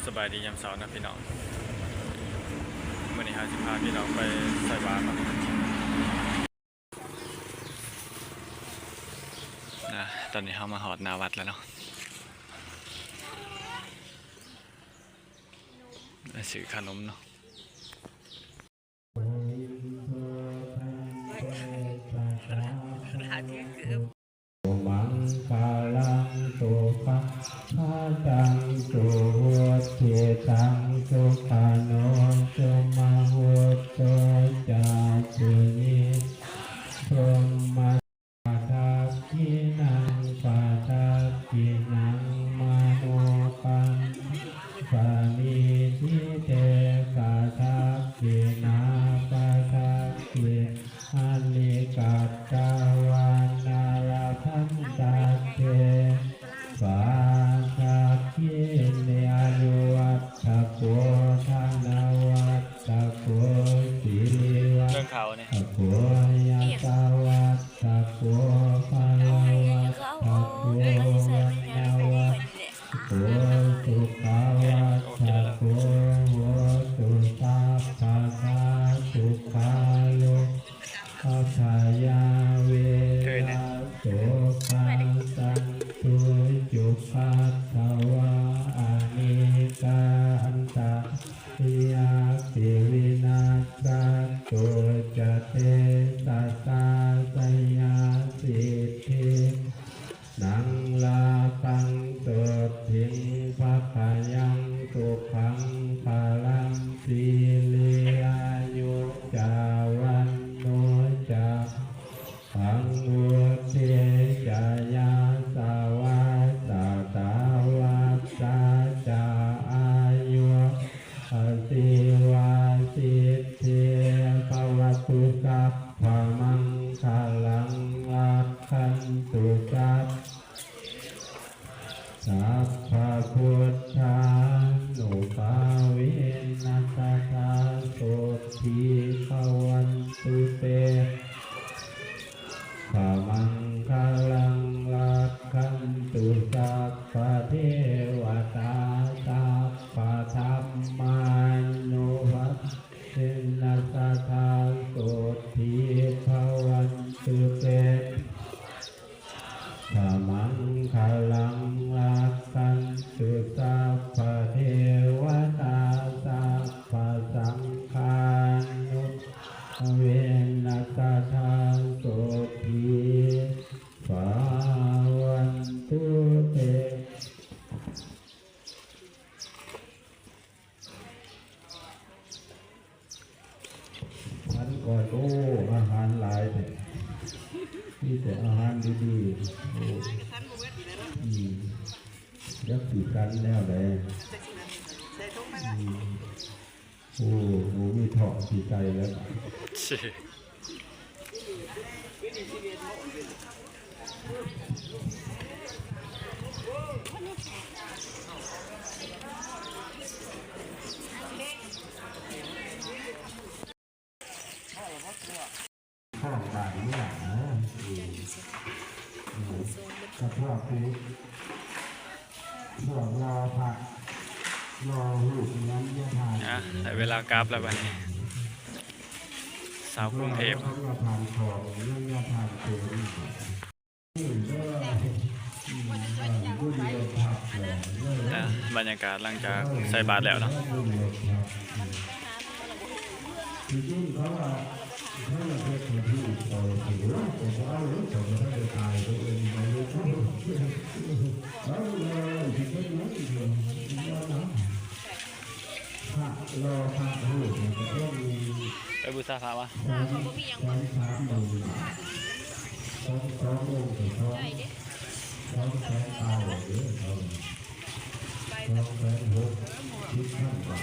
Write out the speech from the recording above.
สบายดียามเช้านะพี่น้องวันนี้สิพาพี่น้องไปใส่บาตรนะตอนนี้เรามาหอดนาวัดแล้วเนาะซื้อขนมเนาะมังคาลังสุขังภาตังสุวัฏเทตังสุขาโนสุมาวุตโตจาตุนิพรหมทักขินังปัทักขินังมโนปันปานิทิเตกาทักขินาปัทักขิอานิกัตตวานาราพันตัสเตปาทักขิเนอนุวัตถะโกธนวัตถะโกสิริวัต เรื่องเขาเนี่ย โกยะตาวัตถะโกภะละวัตถะโกวันนวัตโกสุขวัตถะโกโหตุสัพพะคาสุขาโลอัฏฐายาเวนะโสขังสันตุจุปัฏฐวาอานิกาอันตะยาติวินาศโตจะเตตัสสะสยาสิทธินังลาปังโสทิงภะคะยังสุขังภาลังสีลิอายุจาวันโนจาปังวุเทจายาสาวาสาตาวาสาจาอายุอสิวาสิทธิภวตุสัพพะมังคลังรักขันตุสัพสัพพะพุทธานุภาเวนัสสะโสทิภวันตุเตภะมังคลังรักขันตุสัพพะเทวตาสัพพะธรรมานุวัตเวนัสสะโสทิภวันตุเตภะมังคลังรักขันตุสัพพะเทวตาสัพพะสังฆานุเวนัสสะโสทิภวันตุเตมันก่อนโอ้อาหารหลายเลยมีแต่อาหารดีๆโอ้ยักษ์สีกันแล้วเลยโอ้โหมีเถาะสีใจแล้วข้าวบาดเนี่ยนะกระเพาะปูส่วนรอผักรอหูน้ำยาทานแต่เวลากราฟแล้ววันนี้สาวกรุงเทพยาทานทองยาทานปูบรรยากาศหลังจากใส่บาตรแล้วเนาะถ้าเราเป็นคนที่เราถือว่าผมเอาเรื่องของเราจะตายตัวเองไปเลยทุกคนแล้วเราถึงไม่รู้อีกเลยว่านะถ้ารอพระรูปมันก็มีไปบูชาพระวะสามหมื่นสองโมงถึงสองแสนเก้าหรือสองแสนหกคิดขั้นกว่า